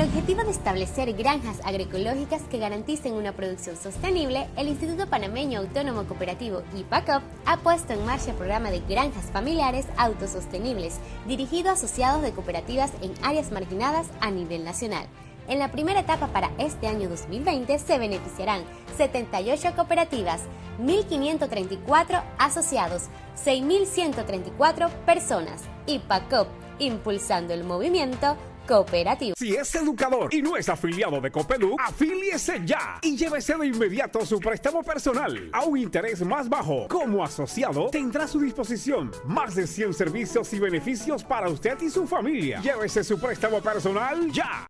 objetivo de establecer granjas agroecológicas que garanticen una producción sostenible, el Instituto Panameño Autónomo Cooperativo IPACOP ha puesto en marcha el programa de granjas familiares autosostenibles, dirigido a asociados de cooperativas en áreas marginadas a nivel nacional. En la primera etapa para este año 2020 se beneficiarán 78 cooperativas, 1.534 asociados, 6.134 personas. IPACOP, impulsando el movimiento cooperativo. Si es educador y no es afiliado de Copeduc, afíliese ya y llévese de inmediato su préstamo personal a un interés más bajo. Como asociado, tendrá a su disposición más de 100 servicios y beneficios para usted y su familia. Llévese su préstamo personal ya.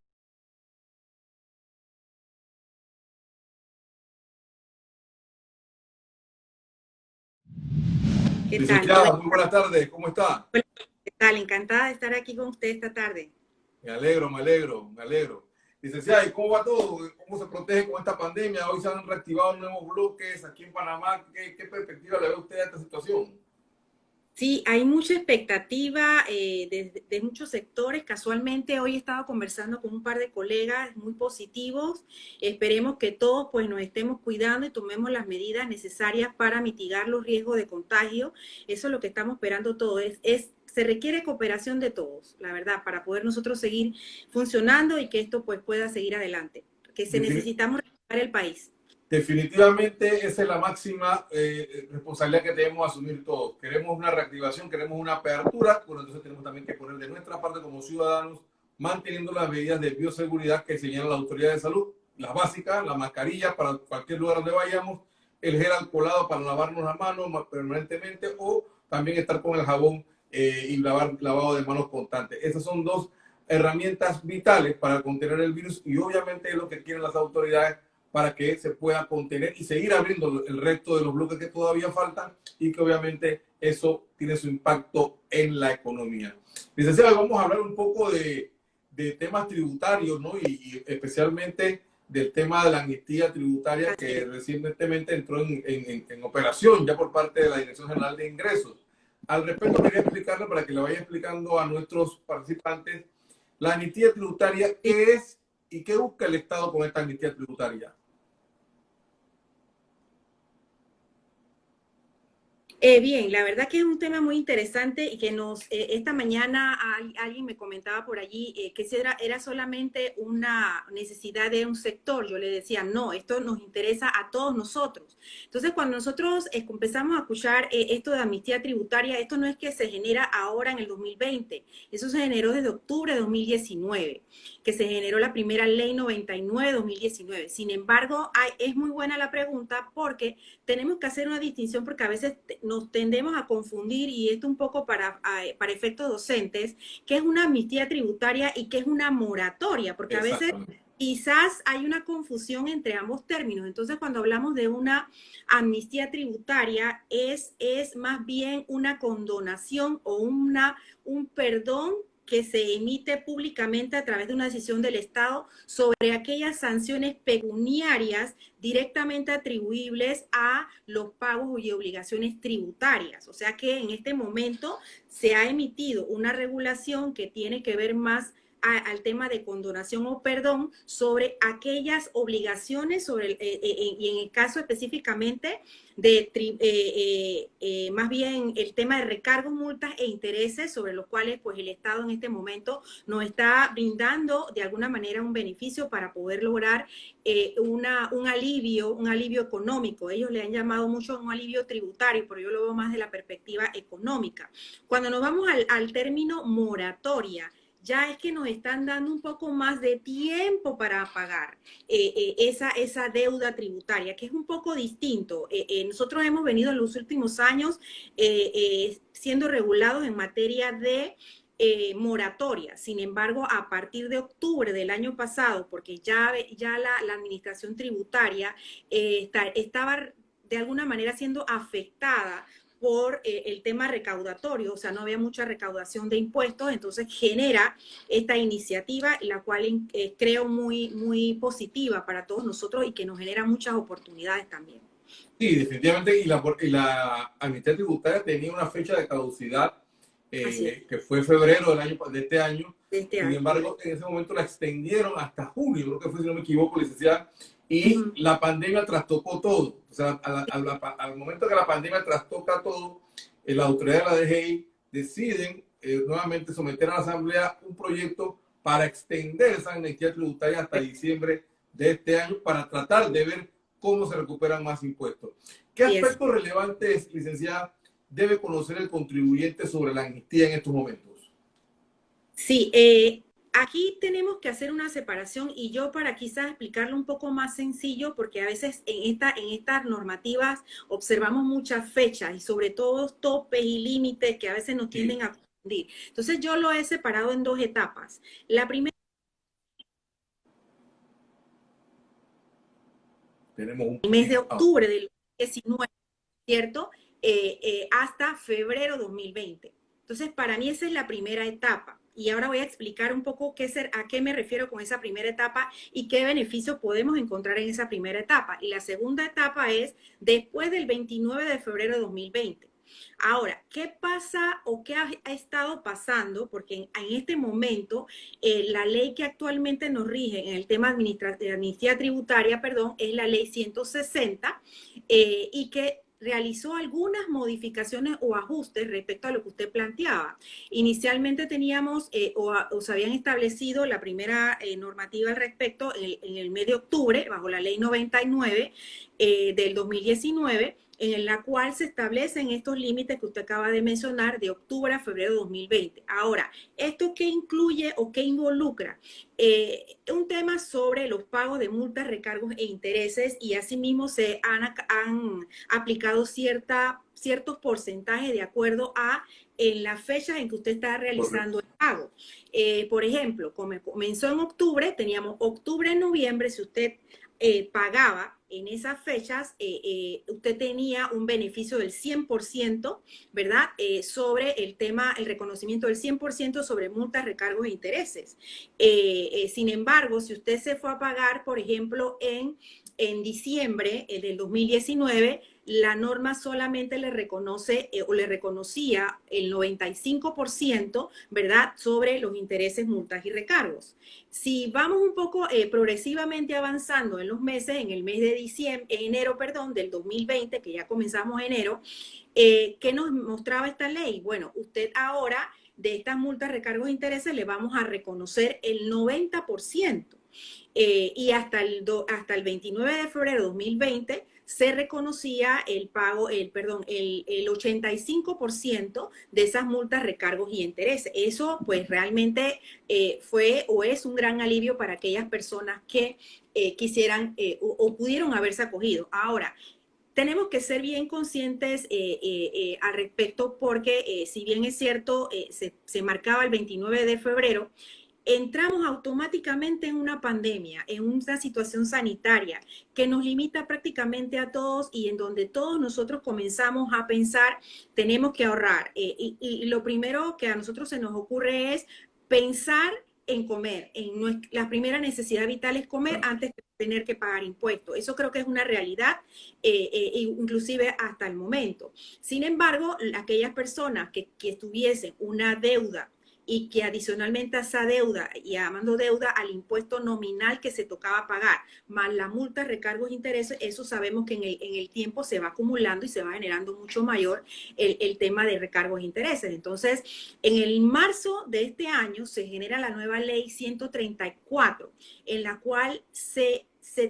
¿Qué tal? Licenciada, muy buenas tardes, ¿cómo está? ¿Qué tal? Encantada de estar aquí con usted esta tarde. Me alegro, me alegro, me alegro. Licenciada, ¿y cómo va todo? ¿Cómo se protege con esta pandemia? Hoy se han reactivado nuevos bloques aquí en Panamá. ¿Qué perspectiva le ve usted a esta situación? Sí, hay mucha expectativa de muchos sectores. Casualmente hoy he estado conversando con un par de colegas muy positivos. Esperemos que todos pues nos estemos cuidando y tomemos las medidas necesarias para mitigar los riesgos de contagio. Eso es lo que estamos esperando todos. Se requiere cooperación de todos, la verdad, para poder nosotros seguir funcionando y que esto pues pueda seguir adelante. Necesitamos recuperar el país. Definitivamente esa es la máxima responsabilidad que debemos asumir todos. Queremos una reactivación, queremos una apertura, pero entonces tenemos también que poner de nuestra parte como ciudadanos, manteniendo las medidas de bioseguridad que señala la autoridad de salud, las básicas, la mascarilla para cualquier lugar donde vayamos, el gel alcoholado para lavarnos las manos permanentemente o también estar con el jabón y lavado de manos constante. Esas son dos herramientas vitales para contener el virus y obviamente es lo que quieren las autoridades para que se pueda contener y seguir abriendo el resto de los bloques que todavía faltan y que obviamente eso tiene su impacto en la economía. Licenciada, vamos a hablar un poco de temas tributarios, ¿no? Y especialmente del tema de la amnistía tributaria que recientemente entró en operación ya por parte de la Dirección General de Ingresos. Al respecto, quería explicarle para que le vaya explicando a nuestros participantes la amnistía tributaria, qué es y qué busca el Estado con esta amnistía tributaria. Bien, la verdad que es un tema muy interesante y que esta mañana alguien me comentaba por allí que era solamente una necesidad de un sector. Yo le decía, no, esto nos interesa a todos nosotros. Entonces, cuando nosotros empezamos a escuchar esto de amnistía tributaria, esto no es que se genera ahora en el 2020, eso se generó desde octubre de 2019, que se generó la primera ley 99-2019. Sin embargo, es muy buena la pregunta porque tenemos que hacer una distinción porque a veces nos tendemos a confundir, y esto un poco para efectos docentes, qué es una amnistía tributaria y qué es una moratoria, porque a veces quizás hay una confusión entre ambos términos. Entonces, cuando hablamos de una amnistía tributaria, es más bien una condonación o un perdón que se emite públicamente a través de una decisión del Estado sobre aquellas sanciones pecuniarias directamente atribuibles a los pagos y obligaciones tributarias. O sea que en este momento se ha emitido una regulación que tiene que ver más al tema de condonación o perdón sobre aquellas obligaciones y en el caso específicamente de más bien el tema de recargos, multas e intereses sobre los cuales pues el Estado en este momento nos está brindando de alguna manera un beneficio para poder lograr un alivio económico. Ellos le han llamado mucho un alivio tributario, pero yo lo veo más de la perspectiva económica. Cuando nos vamos al término moratoria, ya es que nos están dando un poco más de tiempo para pagar esa deuda tributaria, que es un poco distinto. Nosotros hemos venido en los últimos años siendo regulados en materia de moratoria. Sin embargo, a partir de octubre del año pasado, porque ya la administración tributaria estaba de alguna manera siendo afectada por el tema recaudatorio, o sea, no había mucha recaudación de impuestos, entonces genera esta iniciativa, la cual creo muy, muy positiva para todos nosotros y que nos genera muchas oportunidades también. Sí, definitivamente, y la amnistía tributaria tenía una fecha de caducidad que fue febrero de este año, de este Sin año. embargo, en ese momento la extendieron hasta junio, creo que fue, si no me equivoco, licenciada, y la pandemia trastocó todo. O sea, al momento que la pandemia trastoca todo, la autoridad de la DGI deciden nuevamente someter a la Asamblea un proyecto para extender esa amnistía tributaria hasta diciembre de este año para tratar de ver cómo se recuperan más impuestos. ¿Qué aspectos relevantes, licenciada, debe conocer el contribuyente sobre la amnistía en estos momentos? Sí, aquí tenemos que hacer una separación y yo para quizás explicarlo un poco más sencillo, porque a veces en estas normativas observamos muchas fechas y sobre todo topes y límites que a veces nos tienden a confundir. Entonces yo lo he separado en dos etapas. La primera... Tenemos el mes de octubre del 19, ¿cierto? Hasta febrero 2020. Entonces, para mí esa es la primera etapa. Y ahora voy a explicar un poco a qué me refiero con esa primera etapa y qué beneficios podemos encontrar en esa primera etapa. Y la segunda etapa es después del 29 de febrero de 2020. Ahora, ¿qué pasa o qué ha estado pasando? Porque en este momento la ley que actualmente nos rige en el tema de amnistía tributaria, perdón, es la ley 160 y que realizó algunas modificaciones o ajustes respecto a lo que usted planteaba. Inicialmente teníamos o se habían establecido la primera normativa al respecto en el mes de octubre, bajo la ley 99 del 2019, en la cual se establecen estos límites que usted acaba de mencionar de octubre a febrero de 2020. Ahora, ¿esto qué incluye o qué involucra? Un tema sobre los pagos de multas, recargos e intereses, y asimismo se han aplicado ciertos porcentajes de acuerdo a en las fechas en que usted está realizando el pago. Por ejemplo, como comenzó en octubre, teníamos octubre, noviembre, si usted pagaba en esas fechas, usted tenía un beneficio del 100%, ¿verdad? Sobre el tema, el reconocimiento del 100% sobre multas, recargos e intereses. Sin embargo, si usted se fue a pagar, por ejemplo, en diciembre del 2019, la norma solamente le reconoce o le reconocía el 95%, ¿verdad?, sobre los intereses, multas y recargos. Si vamos un poco progresivamente avanzando en los meses, en el mes de enero, del 2020, que ya comenzamos enero, ¿qué nos mostraba esta ley? Bueno, usted ahora de estas multas, recargos e intereses le vamos a reconocer el 90%. Y hasta el 29 de febrero de 2020 se reconocía el 85% de esas multas, recargos y intereses. Eso pues realmente fue o es un gran alivio para aquellas personas que quisieran o pudieron haberse acogido. Ahora, tenemos que ser bien conscientes al respecto porque si bien es cierto, se marcaba el 29 de febrero, entramos automáticamente en una pandemia, en una situación sanitaria que nos limita prácticamente a todos y en donde todos nosotros comenzamos a pensar, tenemos que ahorrar. Y lo primero que a nosotros se nos ocurre es pensar en comer. La primera necesidad vital es comer antes de tener que pagar impuestos. Eso creo que es una realidad, inclusive hasta el momento. Sin embargo, aquellas personas que tuviesen una deuda y que adicionalmente a esa deuda, y llamando deuda al impuesto nominal que se tocaba pagar, más la multa, recargos, intereses, eso sabemos que en el tiempo se va acumulando y se va generando mucho mayor el tema de recargos e intereses. Entonces, en el marzo de este año se genera la nueva ley 134, en la cual se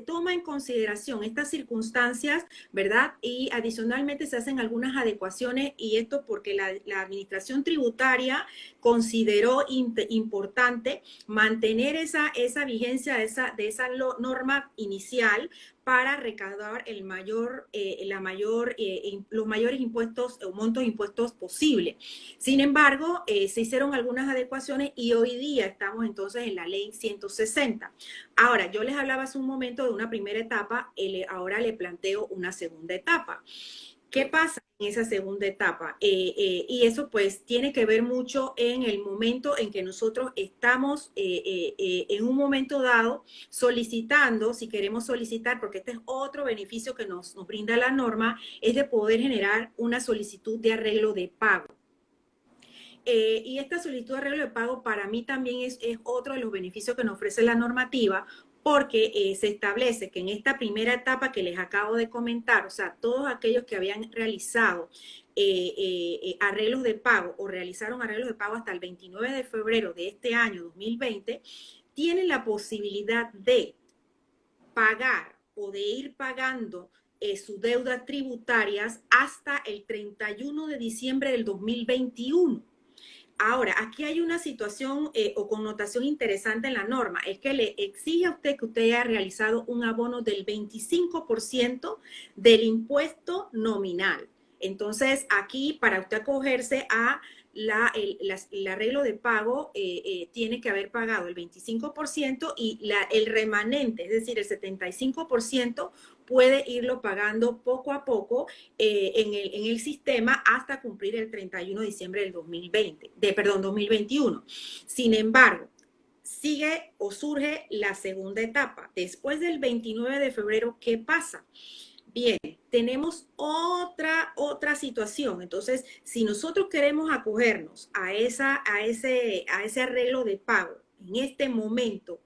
toma en consideración estas circunstancias, ¿verdad? Y adicionalmente se hacen algunas adecuaciones, y esto porque la administración tributaria consideró importante mantener esa vigencia de esa norma inicial para recaudar los mayores impuestos o montos de impuestos posibles. Sin embargo, se hicieron algunas adecuaciones y hoy día estamos entonces en la ley 160. Ahora, yo les hablaba hace un momento de una primera etapa, ahora le planteo una segunda etapa. ¿Qué pasa en esa segunda etapa? Y eso pues tiene que ver mucho en el momento en que nosotros estamos en un momento dado solicitando, si queremos solicitar, porque este es otro beneficio que nos brinda la norma, es de poder generar una solicitud de arreglo de pago. Y esta solicitud de arreglo de pago para mí también es otro de los beneficios que nos ofrece la normativa, porque se establece que en esta primera etapa que les acabo de comentar, o sea, todos aquellos que habían realizado arreglos de pago o realizaron arreglos de pago hasta el 29 de febrero de este año 2020, tienen la posibilidad de pagar o de ir pagando sus deudas tributarias hasta el 31 de diciembre del 2021. Ahora, aquí hay una situación o connotación interesante en la norma, es que le exige a usted que usted haya realizado un abono del 25% del impuesto nominal. Entonces, aquí para usted acogerse a el arreglo de pago, tiene que haber pagado el 25% y el remanente, es decir, el 75%, puede irlo pagando poco a poco en el sistema hasta cumplir el 31 de diciembre del 2021. Sin embargo, sigue o surge la segunda etapa. Después del 29 de febrero, ¿qué pasa? Bien, tenemos otra situación. Entonces, si nosotros queremos acogernos a ese arreglo de pago en este momento,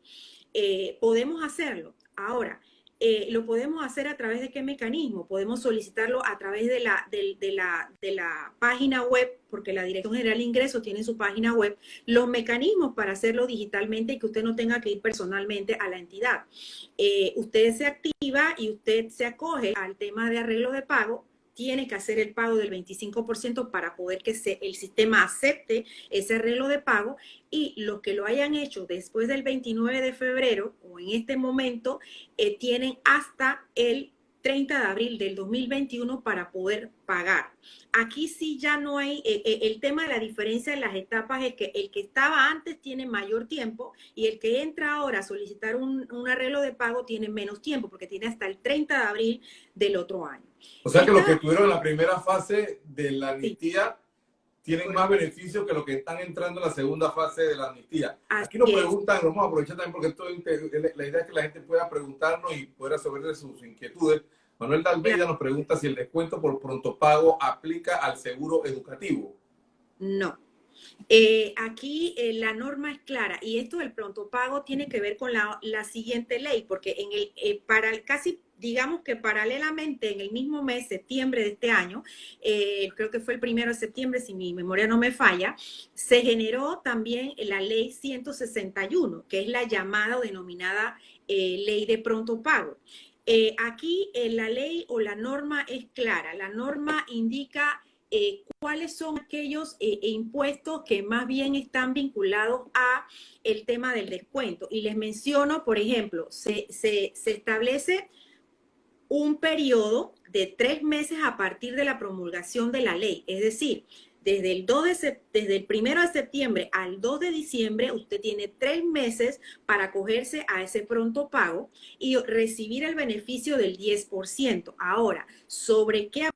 podemos hacerlo. Ahora, lo podemos hacer a través de qué mecanismo. Podemos solicitarlo a través de la página web, porque la Dirección General de Ingresos tiene su página web, los mecanismos para hacerlo digitalmente y que usted no tenga que ir personalmente a la entidad. Usted se activa y usted se acoge al tema de arreglo de pago. Tiene que hacer el pago del 25% para poder que el sistema acepte ese arreglo de pago, y los que lo hayan hecho después del 29 de febrero o en este momento tienen hasta el 30 de abril del 2021 para poder pagar. Aquí sí ya no hay, el tema de la diferencia en las etapas es que el que estaba antes tiene mayor tiempo y el que entra ahora a solicitar un arreglo de pago tiene menos tiempo porque tiene hasta el 30 de abril del otro año. O sea que los que tuvieron la primera fase de la amnistía tienen más beneficios que los que están entrando en la segunda fase de la amnistía. Aquí nos preguntan, vamos a aprovechar también porque la idea es que la gente pueda preguntarnos y pueda resolver sus inquietudes. Manuel Dalbella nos pregunta si el descuento por pronto pago aplica al seguro educativo. No. Aquí la norma es clara, y esto del pronto pago tiene que ver con la siguiente ley, porque casi digamos que paralelamente en el mismo mes, septiembre de este año, creo que fue el 1 de septiembre, si mi memoria no me falla, se generó también la ley 161, que es la llamada o denominada ley de pronto pago. Aquí la ley o la norma es clara. La norma indica cuáles son aquellos impuestos que más bien están vinculados a el tema del descuento. Y les menciono, por ejemplo, se establece un periodo de 3 meses a partir de la promulgación de la ley. Es decir, desde el 1 de septiembre al 2 de diciembre, usted tiene 3 meses para acogerse a ese pronto pago y recibir el beneficio del 10%. Ahora, ¿sobre qué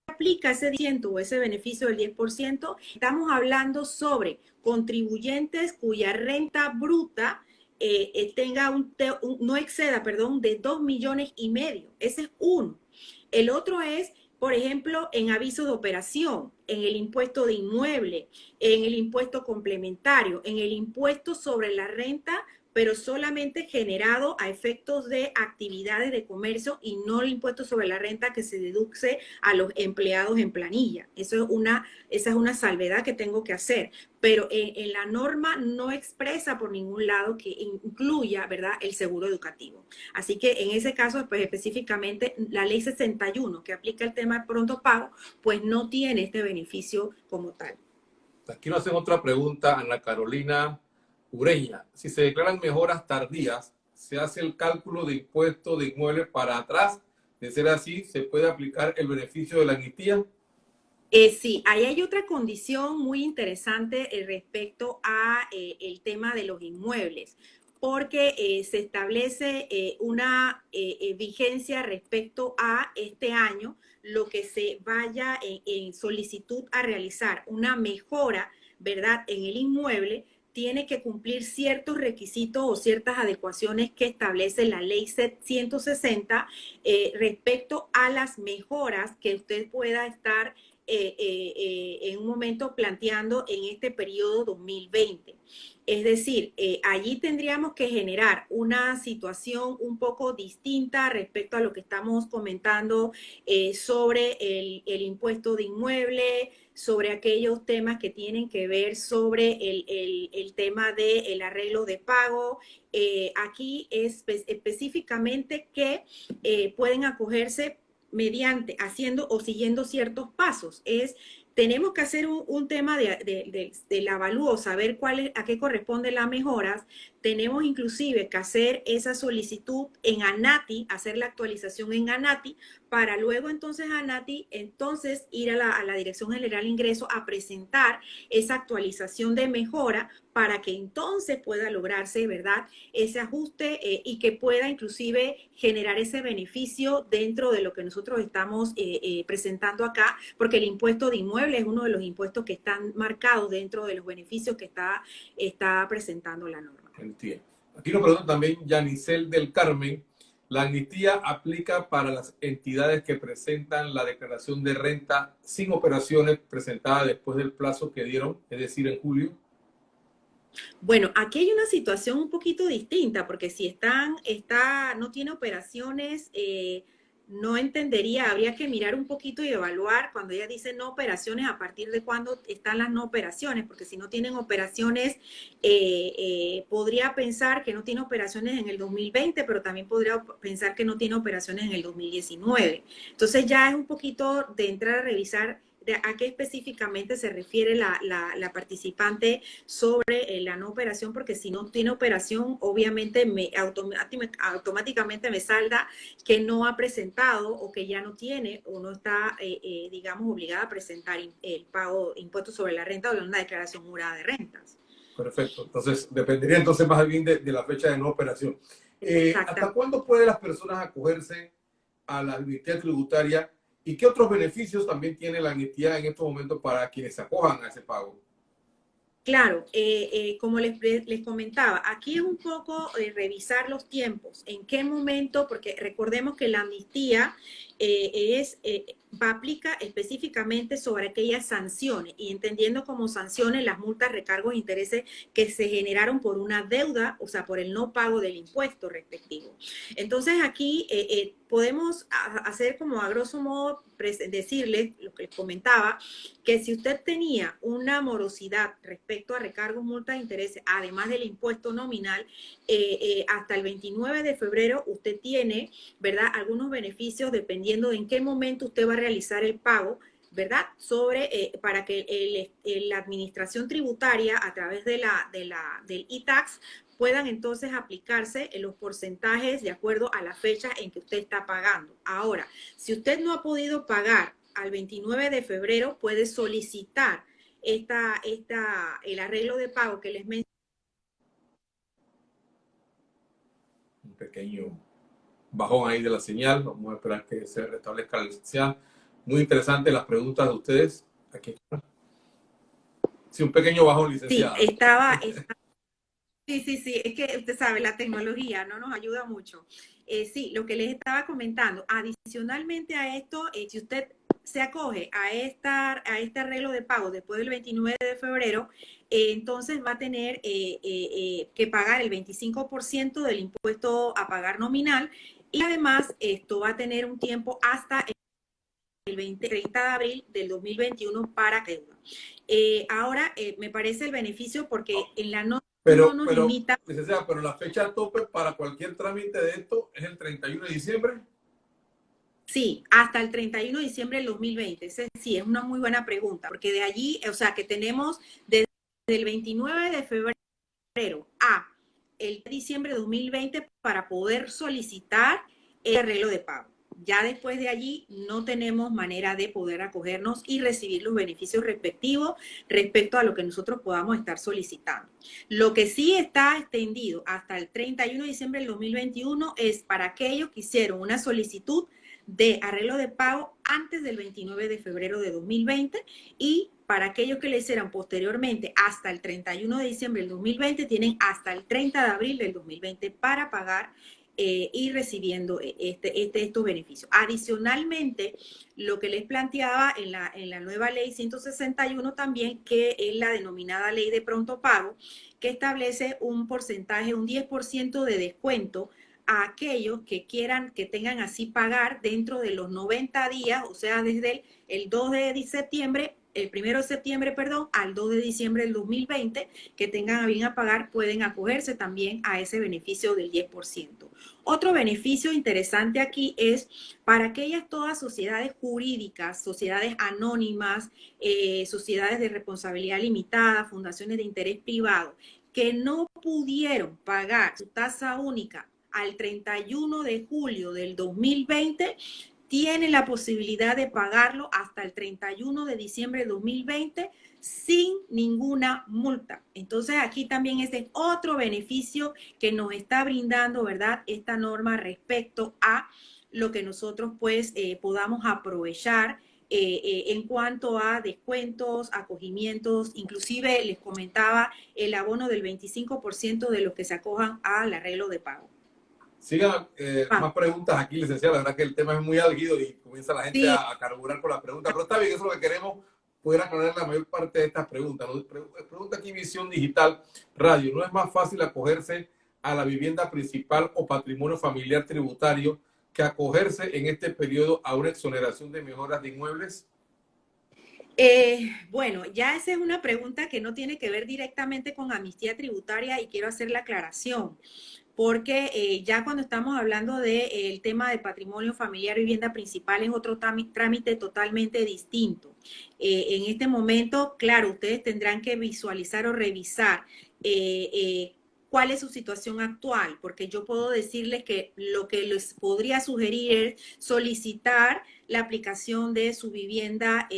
aplica ese 10% o ese beneficio del 10%? Estamos hablando sobre contribuyentes cuya renta bruta no exceda, de 2,5 millones. Ese es uno. El otro es, por ejemplo, en avisos de operación, en el impuesto de inmueble, en el impuesto complementario, en el impuesto sobre la renta, pero solamente generado a efectos de actividades de comercio y no el impuesto sobre la renta que se deduce a los empleados en planilla. Esa es una salvedad que tengo que hacer. Pero en la norma no expresa por ningún lado que incluya, ¿verdad?, el seguro educativo. Así que en ese caso, pues específicamente, la ley 61, que aplica el tema de pronto pago, pues no tiene este beneficio como tal. Aquí nos hacen otra pregunta, Ana Carolina Ureña. Si se declaran mejoras tardías, ¿se hace el cálculo de impuesto de inmuebles para atrás? De ser así, ¿se puede aplicar el beneficio de la amnistía? Sí, ahí hay otra condición muy interesante respecto a el tema de los inmuebles, porque se establece una vigencia respecto a este año, lo que se vaya en solicitud a realizar una mejora, ¿verdad?, en el inmueble, tiene que cumplir ciertos requisitos o ciertas adecuaciones que establece la ley 160 respecto a las mejoras que usted pueda estar en un momento planteando en este periodo 2020. Es decir, allí tendríamos que generar una situación un poco distinta respecto a lo que estamos comentando sobre el impuesto de inmueble, sobre aquellos temas que tienen que ver sobre el tema del arreglo de pago. Aquí es específicamente que pueden acogerse mediante, haciendo o siguiendo ciertos pasos. Tenemos que hacer un tema del avalúo, saber a qué corresponden las mejoras. Tenemos inclusive que hacer esa solicitud en ANATI, hacer la actualización en ANATI, para luego entonces ANATI, entonces ir a la Dirección General de Ingresos a presentar esa actualización de mejora para que entonces pueda lograrse, ¿verdad?, ese ajuste y que pueda inclusive generar ese beneficio dentro de lo que nosotros estamos presentando acá, porque el impuesto de inmueble es uno de los impuestos que están marcados dentro de los beneficios que está presentando la norma. Entiendo. Aquí nos pregunta también Yanicel del Carmen. ¿La amnistía aplica para las entidades que presentan la declaración de renta sin operaciones presentadas después del plazo que dieron, es decir, en julio? Bueno, aquí hay una situación un poquito distinta, porque si no tiene operaciones, no entendería, habría que mirar un poquito y evaluar cuando ella dice no operaciones, a partir de cuándo están las no operaciones, porque si no tienen operaciones, podría pensar que no tiene operaciones en el 2020, pero también podría pensar que no tiene operaciones en el 2019. Entonces ya es un poquito de entrar a revisar a qué específicamente se refiere la participante sobre la no operación, porque si no tiene operación, obviamente automáticamente me salda que no ha presentado o que ya no tiene o no está, digamos, obligada a presentar el pago de impuestos sobre la renta o una declaración jurada de rentas. Perfecto. Entonces, dependería entonces más bien de la fecha de no operación. ¿Hasta cuándo pueden las personas acogerse a la amnistía tributaria? ¿Y qué otros beneficios también tiene la amnistía en estos momentos para quienes se acojan a ese pago? Claro, como les comentaba, aquí es un poco revisar los tiempos, en qué momento, porque recordemos que la amnistía aplica específicamente sobre aquellas sanciones y entendiendo como sanciones las multas, recargos e intereses que se generaron por una deuda, o sea, por el no pago del impuesto respectivo. Entonces aquí podemos hacer como a grosso modo decirles, lo que les comentaba, que si usted tenía una morosidad respecto a recargos, multas e intereses, además del impuesto nominal, hasta el 29 de febrero usted tiene, ¿verdad?, algunos beneficios dependiendo de en qué momento usted va a realizar el pago, ¿verdad?, para que la administración tributaria a través del e-tax puedan entonces aplicarse en los porcentajes de acuerdo a la fecha en que usted está pagando. Ahora, si usted no ha podido pagar al 29 de febrero, puede solicitar el arreglo de pago que les mencioné. Un pequeño bajón ahí de la señal. Vamos a esperar que se restablezca la señal. Muy interesante las preguntas de ustedes. Aquí está. Sí, un pequeño bajón, licenciada. Sí, es que usted sabe, la tecnología no nos ayuda mucho. Sí, lo que les estaba comentando, adicionalmente a esto, si usted se acoge a este arreglo de pago después del 29 de febrero, entonces va a tener que pagar el 25% del impuesto a pagar nominal y además esto va a tener un tiempo hasta el 30 de abril del 2021 para deuda. Ahora, me parece el beneficio porque en la no nos limita. Pero la fecha tope para cualquier trámite de esto es el 31 de diciembre. Sí, hasta el 31 de diciembre del 2020. Sí, es una muy buena pregunta, porque de allí, o sea, que tenemos desde el 29 de febrero a el diciembre de 2020 para poder solicitar el arreglo de pago. Ya después de allí no tenemos manera de poder acogernos y recibir los beneficios respectivos respecto a lo que nosotros podamos estar solicitando. Lo que sí está extendido hasta el 31 de diciembre del 2021 es para aquellos que hicieron una solicitud de arreglo de pago antes del 29 de febrero de 2020 y para aquellos que le hicieran posteriormente hasta el 31 de diciembre del 2020 tienen hasta el 30 de abril del 2020 para pagar ir recibiendo estos beneficios. Adicionalmente, lo que les planteaba en la nueva ley 161 también, que es la denominada ley de pronto pago, que establece un porcentaje, un 10% de descuento a aquellos que quieran, que tengan así pagar dentro de los 90 días, o sea, desde el 2 de septiembre, el 1 de septiembre, perdón, al 2 de diciembre del 2020, que tengan a bien a pagar, pueden acogerse también a ese beneficio del 10%. Otro beneficio interesante aquí es para aquellas todas sociedades jurídicas, sociedades anónimas, sociedades de responsabilidad limitada, fundaciones de interés privado, que no pudieron pagar su tasa única al 31 de julio del 2020, tienen la posibilidad de pagarlo hasta el 31 de diciembre de 2020 sin ninguna multa. Entonces aquí también este es otro beneficio que nos está brindando, ¿verdad?, esta norma respecto a lo que nosotros pues podamos aprovechar en cuanto a descuentos, acogimientos, inclusive les comentaba el abono del 25% de los que se acojan al arreglo de pago. Sigan más preguntas aquí, licenciada. La verdad que el tema es muy álgido y comienza la gente a carburar con las preguntas. Pero está bien, eso es lo que queremos, poder aclarar la mayor parte de estas preguntas. Pregunta aquí Visión Digital Radio. ¿No es más fácil acogerse a la vivienda principal o patrimonio familiar tributario que acogerse en este periodo a una exoneración de mejoras de inmuebles? Bueno, ya esa es una pregunta que no tiene que ver directamente con amnistía tributaria y quiero hacer la aclaración. Porque ya cuando estamos hablando del tema de patrimonio familiar y vivienda principal es otro trámite totalmente distinto. En este momento, claro, ustedes tendrán que visualizar o revisar cuál es su situación actual, porque yo puedo decirles que lo que les podría sugerir es solicitar la aplicación de su vivienda,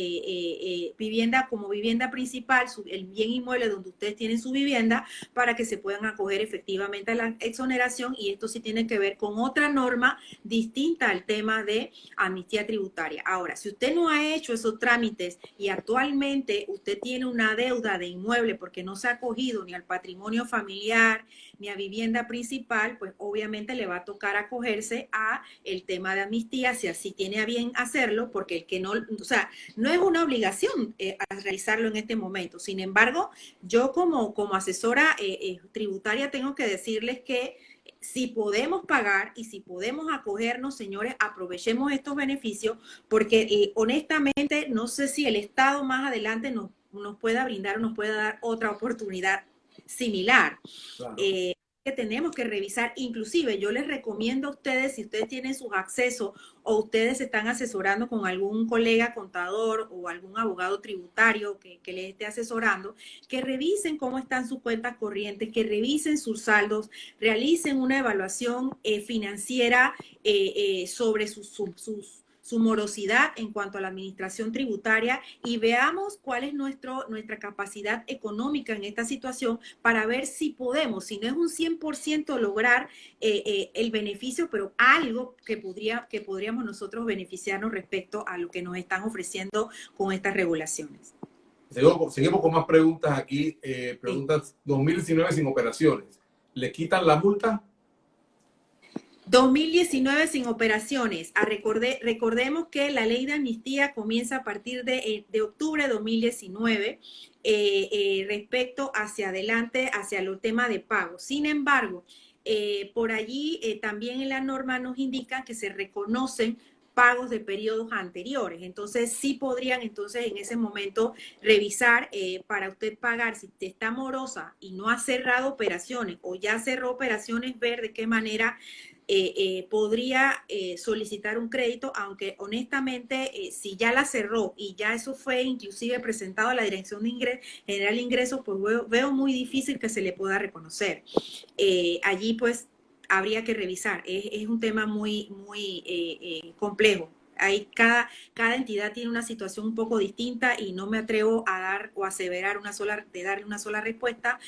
vivienda como vivienda principal, el bien inmueble donde ustedes tienen su vivienda, para que se puedan acoger efectivamente a la exoneración, y esto sí tiene que ver con otra norma distinta al tema de amnistía tributaria. Ahora, si usted no ha hecho esos trámites y actualmente usted tiene una deuda de inmueble porque no se ha acogido ni al patrimonio familiar ni a vivienda principal, pues obviamente le va a tocar acogerse a el tema de amnistía, si así tiene a bien hacerlo, porque el que no, o sea, no es una obligación a realizarlo en este momento. Sin embargo, yo como asesora tributaria tengo que decirles que si podemos pagar y si podemos acogernos, señores, aprovechemos estos beneficios, porque honestamente no sé si el Estado más adelante nos pueda brindar o nos pueda dar otra oportunidad similar. Claro. Que tenemos que revisar. Inclusive yo les recomiendo a ustedes, si ustedes tienen sus accesos o ustedes se están asesorando con algún colega contador o algún abogado tributario que les esté asesorando, que revisen cómo están sus cuentas corrientes, que revisen sus saldos, realicen una evaluación financiera sobre su morosidad en cuanto a la administración tributaria, y veamos cuál es nuestra capacidad económica en esta situación para ver si podemos, si no es un 100% lograr el beneficio, pero algo que podríamos nosotros beneficiarnos respecto a lo que nos están ofreciendo con estas regulaciones. Seguimos con más preguntas aquí. Preguntas 2019 sin operaciones. ¿Le quitan la multa? 2019 sin operaciones. Recordemos que la ley de amnistía comienza a partir de octubre de 2019 respecto hacia adelante, hacia el tema de pago. Sin embargo, por allí también en la norma nos indican que se reconocen pagos de periodos anteriores. Entonces, sí podrían entonces en ese momento revisar para usted pagar, si usted está morosa y no ha cerrado operaciones o ya cerró operaciones, ver de qué manera podría solicitar un crédito, aunque honestamente si ya la cerró y ya eso fue inclusive presentado a la Dirección General de Ingresos, pues veo muy difícil que se le pueda reconocer. Allí pues habría que revisar. Es un tema muy complejo. Cada entidad tiene una situación un poco distinta y no me atrevo a dar o aseverar darle una sola respuesta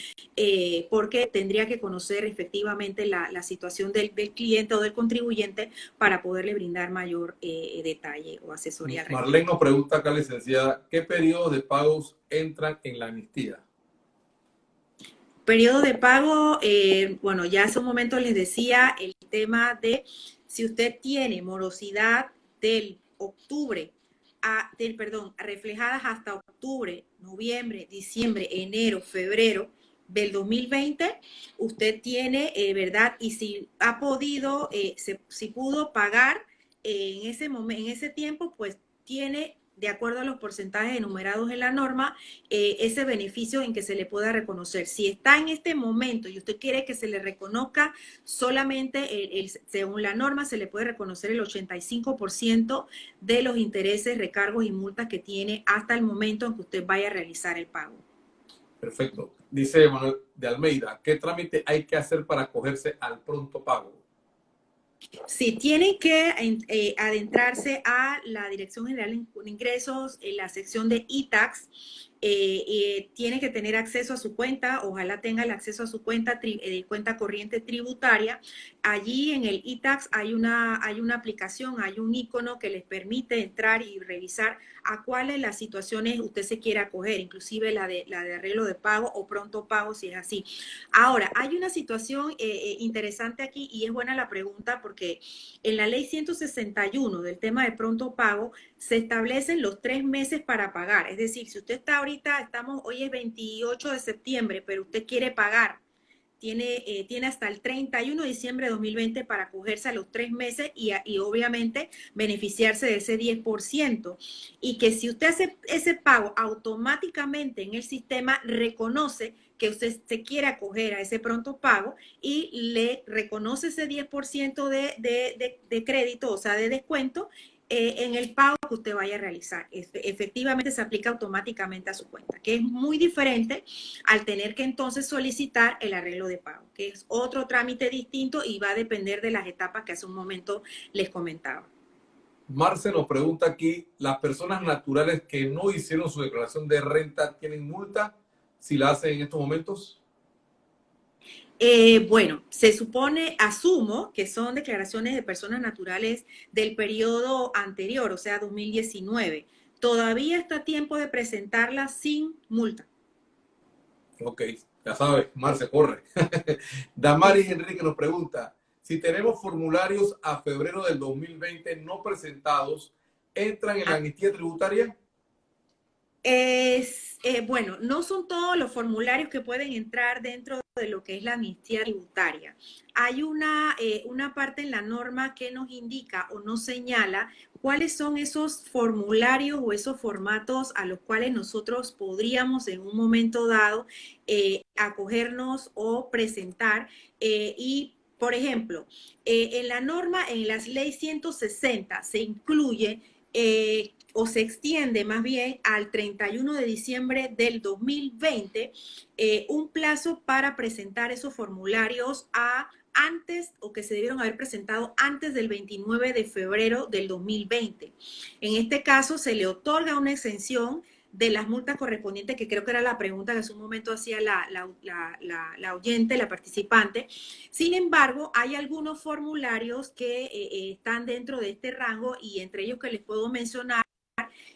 porque tendría que conocer efectivamente la situación del cliente o del contribuyente para poderle brindar mayor detalle o asesoría. Marlene nos pregunta acá, licenciada, ¿qué periodos de pagos entran en la amnistía? Periodo de pago, bueno, ya hace un momento les decía el tema de si usted tiene morosidad del octubre perdón, reflejadas hasta octubre, noviembre, diciembre, enero, febrero del 2020, usted tiene, ¿verdad? Y si ha podido, si pudo pagar en ese momento, en ese tiempo, pues tiene, de acuerdo a los porcentajes enumerados en la norma, ese beneficio en que se le pueda reconocer. Si está en este momento y usted quiere que se le reconozca solamente, según la norma, se le puede reconocer el 85% de los intereses, recargos y multas que tiene hasta el momento en que usted vaya a realizar el pago. Perfecto. Dice Manuel de Almeida, ¿qué trámite hay que hacer para acogerse al pronto pago? Sí, tienen que adentrarse a la Dirección General de Ingresos, en la sección de e-tax. Tiene que tener acceso a su cuenta, ojalá tenga el acceso a su cuenta, cuenta corriente tributaria. Allí en el e-tax hay una aplicación, hay un icono que les permite entrar y revisar a cuáles las situaciones usted se quiere acoger, inclusive la de arreglo de pago o pronto pago, si es así. Ahora, hay una situación interesante aquí y es buena la pregunta porque en la ley 161 del tema de pronto pago se establecen los 3 meses para pagar. Es decir, si usted está ahorita, hoy es 28 de septiembre, pero usted quiere pagar, tiene hasta el 31 de diciembre de 2020 para acogerse a los 3 meses y obviamente beneficiarse de ese 10%. Y que si usted hace ese pago, automáticamente en el sistema reconoce que usted se quiere acoger a ese pronto pago y le reconoce ese 10% de crédito, o sea, de descuento, en el pago que usted vaya a realizar. Efectivamente se aplica automáticamente a su cuenta, que es muy diferente al tener que entonces solicitar el arreglo de pago, que es otro trámite distinto y va a depender de las etapas que hace un momento les comentaba. Marce nos pregunta aquí, ¿las personas naturales que no hicieron su declaración de renta tienen multa si la hacen en estos momentos? Bueno, se supone, asumo que son declaraciones de personas naturales del periodo anterior, o sea, 2019. Todavía está a tiempo de presentarlas sin multa. Ok, ya sabes, Marce, corre. Damaris Enrique nos pregunta, si tenemos formularios a febrero del 2020 no presentados, ¿entran en la amnistía tributaria? Bueno, no son todos los formularios que pueden entrar dentro de lo que es la amnistía tributaria. Hay una parte en la norma que nos indica o nos señala cuáles son esos formularios o esos formatos a los cuales nosotros podríamos en un momento dado acogernos o presentar. Y, por ejemplo, en la norma, en las ley 160 se incluye o se extiende más bien al 31 de diciembre del 2020 un plazo para presentar esos formularios antes o que se debieron haber presentado antes del 29 de febrero del 2020. En este caso se le otorga una exención de las multas correspondientes, que creo que era la pregunta que hace un momento hacía la oyente, la participante. Sin embargo, hay algunos formularios que están dentro de este rango y entre ellos que les puedo mencionar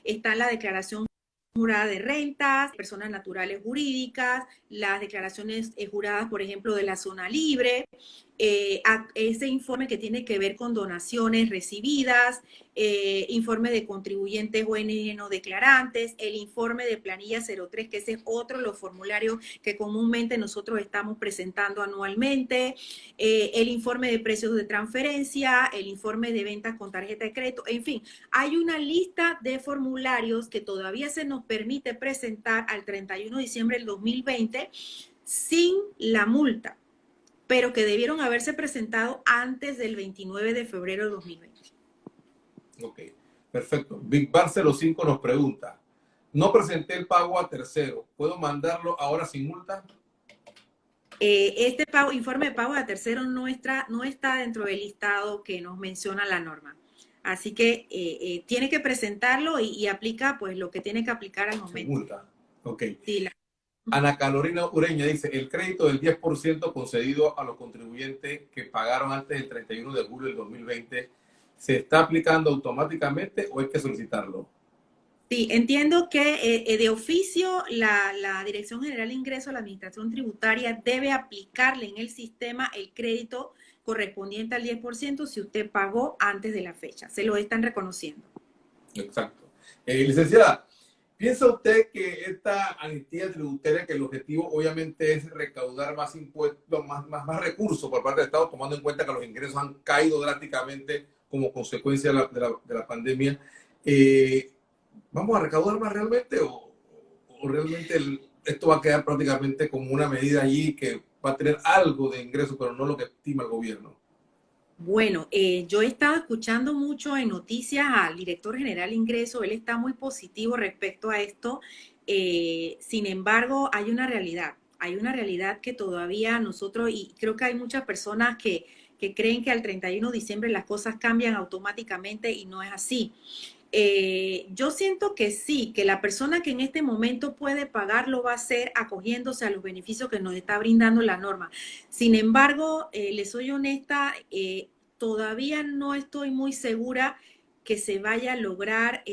está la declaración jurada de rentas, personas naturales jurídicas, las declaraciones juradas, por ejemplo, de la zona libre, ese informe que tiene que ver con donaciones recibidas, informe de contribuyentes ONG no declarantes, el informe de planilla 03, que ese es otro de los formularios que comúnmente nosotros estamos presentando anualmente, el informe de precios de transferencia, el informe de ventas con tarjeta de crédito, en fin, hay una lista de formularios que todavía se nos permite presentar al 31 de diciembre del 2020 sin la multa, pero que debieron haberse presentado antes del 29 de febrero de 2020. Ok, perfecto. Big Bar 05 nos pregunta, no presenté el pago a tercero, ¿puedo mandarlo ahora sin multa? Este informe de pago a tercero no está dentro del listado que nos menciona la norma. Así que tiene que presentarlo y aplica pues lo que tiene que aplicar al momento. Sin multa, ok. Sí, Ana Carolina Ureña dice, el crédito del 10% concedido a los contribuyentes que pagaron antes del 31 de julio del 2020, ¿se está aplicando automáticamente o hay que solicitarlo? Sí, entiendo que de oficio la Dirección General de Ingresos, la Administración Tributaria, debe aplicarle en el sistema el crédito correspondiente al 10% si usted pagó antes de la fecha. Se lo están reconociendo. Exacto. Licenciada, ¿piensa usted que esta amnistía tributaria, que el objetivo obviamente es recaudar más impuestos, más recursos por parte del Estado, tomando en cuenta que los ingresos han caído drásticamente como consecuencia de la pandemia, ¿vamos a recaudar más realmente o realmente esto va a quedar prácticamente como una medida allí que va a tener algo de ingreso, pero no lo que estima el gobierno? Bueno, yo he estado escuchando mucho en noticias al director general de ingreso, él está muy positivo respecto a esto. Sin embargo, hay una realidad que todavía nosotros, y creo que hay muchas personas que creen que al 31 de diciembre las cosas cambian automáticamente y no es así. Yo siento que sí, que la persona que en este momento puede pagar lo va a hacer acogiéndose a los beneficios que nos está brindando la norma. Sin embargo, les soy honesta, todavía no estoy muy segura que se vaya a lograr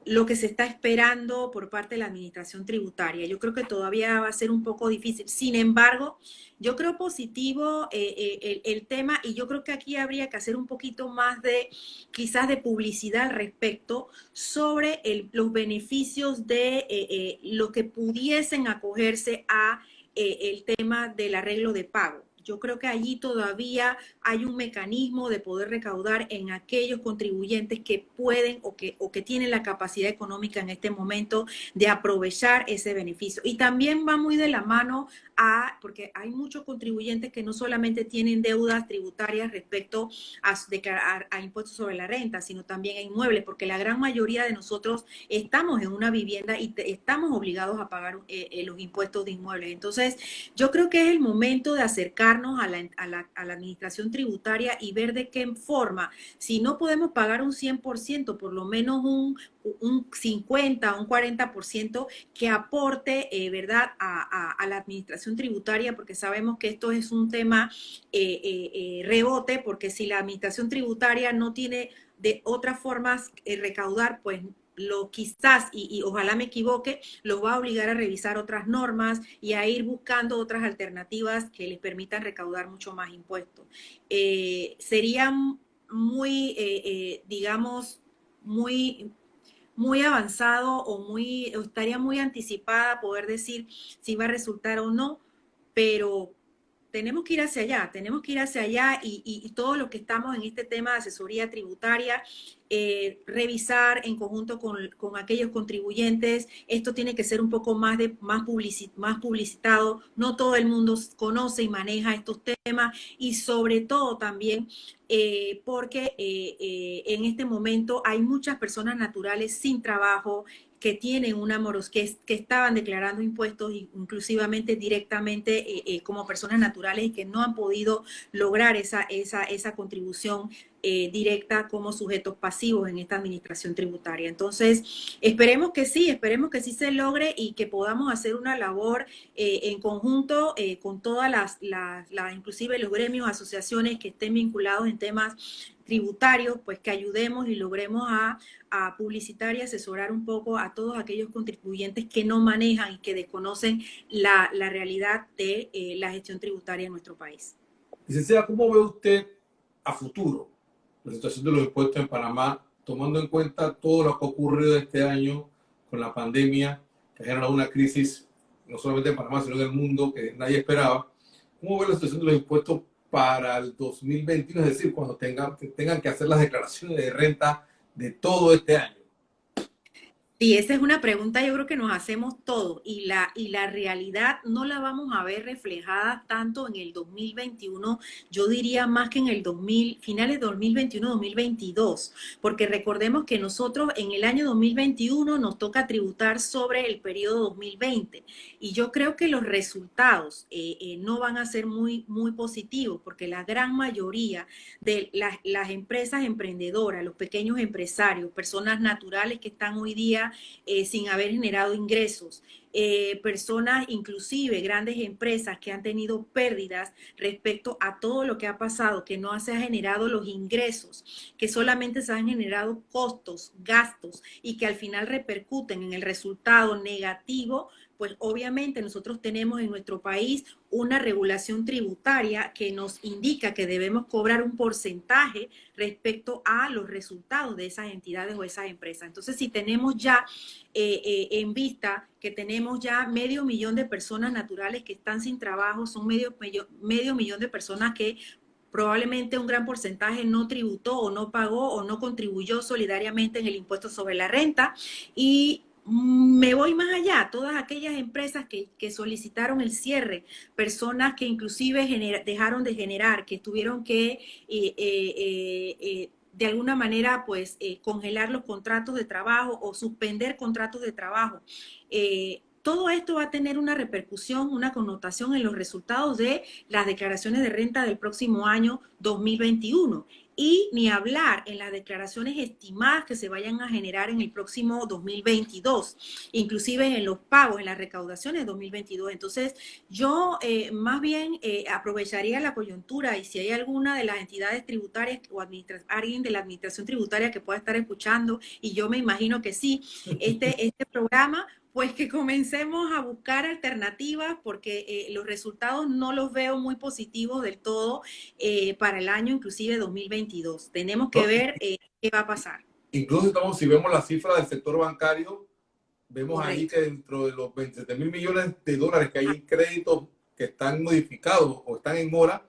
lo que se está esperando por parte de la administración tributaria. Yo creo que todavía va a ser un poco difícil. Sin embargo, yo creo positivo el tema y yo creo que aquí habría que hacer un poquito más quizás de publicidad al respecto sobre los beneficios de lo que pudiesen acogerse a el tema del arreglo de pago. Yo creo que allí todavía hay un mecanismo de poder recaudar en aquellos contribuyentes que pueden o que tienen la capacidad económica en este momento de aprovechar ese beneficio. Y también va muy de la mano porque hay muchos contribuyentes que no solamente tienen deudas tributarias respecto a declarar a impuestos sobre la renta, sino también a inmuebles, porque la gran mayoría de nosotros estamos en una vivienda y estamos obligados a pagar los impuestos de inmuebles. Entonces, yo creo que es el momento de acercarnos a la administración tributaria y ver de qué forma, si no podemos pagar un 100%, por lo menos un 50, un 40% que aporte, ¿verdad?, a la administración tributaria, porque sabemos que esto es un tema rebote, porque si la administración tributaria no tiene de otras formas recaudar, pues quizás, y ojalá me equivoque, los va a obligar a revisar otras normas y a ir buscando otras alternativas que les permitan recaudar mucho más impuestos. Sería muy, digamos, muy avanzado o estaría muy anticipada poder decir si va a resultar o no, pero tenemos que ir hacia allá y todo lo que estamos en este tema de asesoría tributaria, revisar en conjunto con aquellos contribuyentes. Esto tiene que ser un poco más publicitado. No todo el mundo conoce y maneja estos temas y sobre todo también porque en este momento hay muchas personas naturales sin trabajo que tienen que estaban declarando impuestos inclusivamente directamente como personas naturales y que no han podido lograr esa contribución directa como sujetos pasivos en esta administración tributaria. Entonces, esperemos que sí se logre y que podamos hacer una labor en conjunto con todas inclusive los gremios, asociaciones que estén vinculados en temas tributarios, pues que ayudemos y logremos a publicitar y asesorar un poco a todos aquellos contribuyentes que no manejan y que desconocen la realidad de la gestión tributaria en nuestro país. Licenciada, ¿cómo ve usted a futuro la situación de los impuestos en Panamá, tomando en cuenta todo lo que ha ocurrido este año con la pandemia, que ha generado una crisis no solamente en Panamá, sino en el mundo que nadie esperaba? ¿Cómo ve la situación de los impuestos para el 2021, es decir, cuando tengan que hacer las declaraciones de renta de todo este año? Sí, esa es una pregunta yo creo que nos hacemos todos y la realidad no la vamos a ver reflejada tanto en el 2021, yo diría más que en el finales de 2021-2022, porque recordemos que nosotros en el año 2021 nos toca tributar sobre el periodo 2020 y yo creo que los resultados no van a ser muy positivos porque la gran mayoría de las empresas emprendedoras, los pequeños empresarios, personas naturales que están hoy día pandemia sin haber generado ingresos. Personas, inclusive grandes empresas que han tenido pérdidas respecto a todo lo que ha pasado, que no se han generado los ingresos, que solamente se han generado costos, gastos y que al final repercuten en el resultado negativo. Pues obviamente nosotros tenemos en nuestro país una regulación tributaria que nos indica que debemos cobrar un porcentaje respecto a los resultados de esas entidades o esas empresas. Entonces, si tenemos ya en vista que tenemos ya 500,000 de personas naturales que están sin trabajo, son medio millón de personas que probablemente un gran porcentaje no tributó o no pagó o no contribuyó solidariamente en el impuesto sobre la renta. Y me voy más allá, todas aquellas empresas que solicitaron el cierre, personas que inclusive dejaron de generar, que tuvieron que de alguna manera pues congelar los contratos de trabajo o suspender contratos de trabajo. Todo esto va a tener una repercusión, una connotación en los resultados de las declaraciones de renta del próximo año 2021. Y ni hablar en las declaraciones estimadas que se vayan a generar en el próximo 2022, inclusive en los pagos, en las recaudaciones de 2022. Entonces, yo más bien aprovecharía la coyuntura y si hay alguna de las entidades tributarias o alguien de la administración tributaria que pueda estar escuchando, y yo me imagino que sí, este programa, pues que comencemos a buscar alternativas porque los resultados no los veo muy positivos del todo para el año inclusive 2022. Tenemos que ver qué va a pasar. Incluso si vemos la cifra del sector bancario, vemos Correcto. ahí que dentro de los 27,000 millones de dólares que hay en créditos que están modificados o están en mora,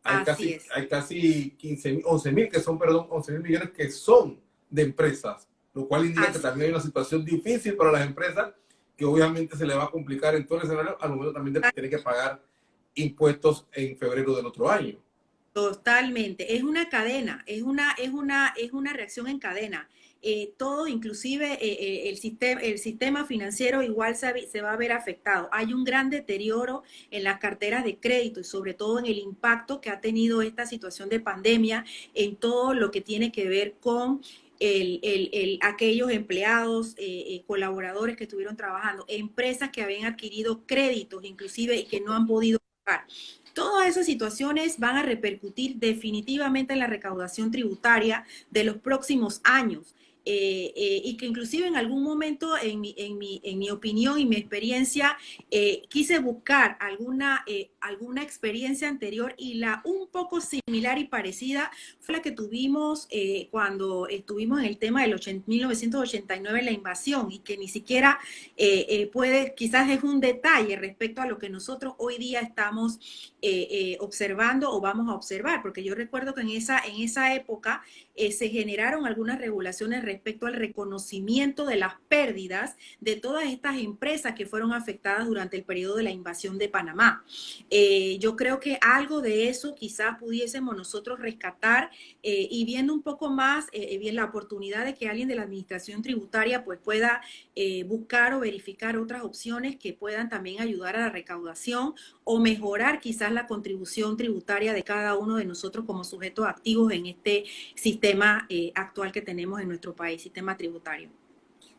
hay casi 11,000 que son, 11,000 millones que son de empresas, lo cual indica que también hay una situación difícil para las empresas que obviamente se le va a complicar en todo el escenario al momento también de tener que pagar impuestos en febrero del otro año. Totalmente, es una cadena, es una reacción en cadena. Todo, inclusive el sistema financiero igual se va a ver afectado. Hay un gran deterioro en las carteras de crédito y sobre todo en el impacto que ha tenido esta situación de pandemia en todo lo que tiene que ver con aquellos empleados, colaboradores que estuvieron trabajando, empresas que habían adquirido créditos inclusive y que no han podido pagar. Todas esas situaciones van a repercutir definitivamente en la recaudación tributaria de los próximos años. Y que inclusive en algún momento, en mi opinión y mi experiencia, quise buscar alguna experiencia anterior y la un poco similar y parecida fue la que tuvimos cuando estuvimos en el tema del 1989, la invasión, y que ni siquiera quizás es un detalle respecto a lo que nosotros hoy día estamos observando o vamos a observar, porque yo recuerdo que en esa época se generaron algunas regulaciones respecto al reconocimiento de las pérdidas de todas estas empresas que fueron afectadas durante el periodo de la invasión de Panamá. Yo creo que algo de eso quizás pudiésemos nosotros rescatar y viendo un poco más bien la oportunidad de que alguien de la administración tributaria pues pueda buscar o verificar otras opciones que puedan también ayudar a la recaudación o mejorar quizás la contribución tributaria de cada uno de nosotros como sujetos activos en este sistema actual que tenemos en nuestro país, sistema tributario.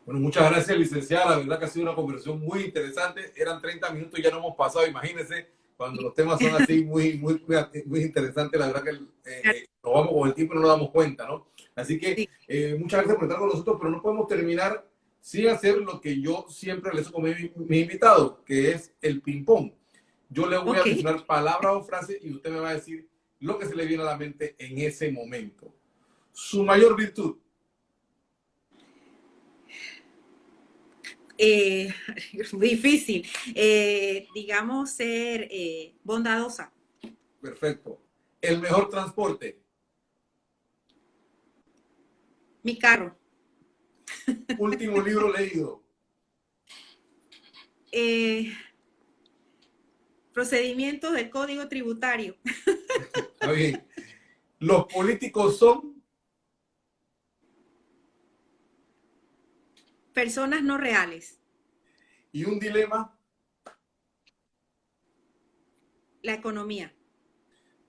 Bueno, muchas gracias, licenciada. La verdad que ha sido una conversación muy interesante. Eran 30 minutos y ya no hemos pasado. Imagínense, cuando los temas son así muy interesantes, la verdad que nos vamos con el tiempo y no nos damos cuenta, ¿no? Así que muchas gracias por estar con nosotros, pero no podemos terminar sin hacer lo que yo siempre les hago con mi invitado, que es el ping-pong. Yo le voy a mencionar palabras o frases y usted me va a decir lo que se le viene a la mente en ese momento. Su mayor virtud. Difícil. Digamos ser bondadosa. Perfecto. El mejor transporte. Mi carro. Último libro leído. Procedimientos del Código Tributario. Está bien. Los políticos son personas no reales. Y un dilema. La economía.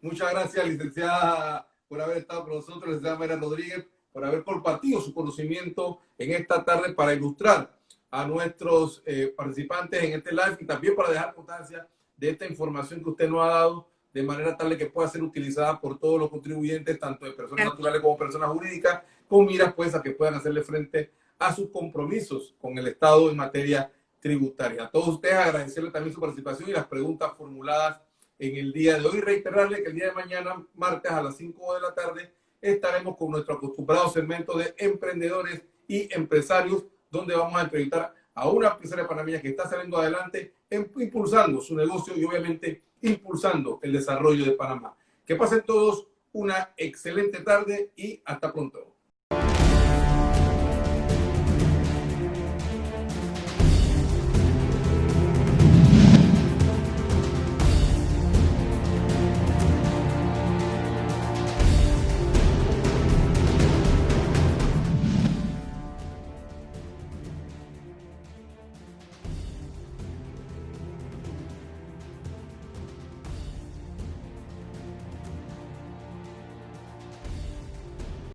Muchas gracias, licenciada, por haber estado con nosotros, licenciada Mayra Rodríguez. por haber compartido su conocimiento en esta tarde para ilustrar a nuestros participantes en este live y también para dejar constancia de esta información que usted nos ha dado de manera tal de que pueda ser utilizada por todos los contribuyentes, tanto de personas naturales como personas jurídicas, con miras pues a que puedan hacerle frente a sus compromisos con el Estado en materia tributaria. A todos ustedes agradecerles también su participación y las preguntas formuladas en el día de hoy. Reiterarle que el día de mañana, martes a las 5 de la tarde, estaremos con nuestro acostumbrado segmento de emprendedores y empresarios, donde vamos a entrevistar a una empresaria panameña que está saliendo adelante, impulsando su negocio y obviamente impulsando el desarrollo de Panamá. Que pasen todos una excelente tarde y hasta pronto.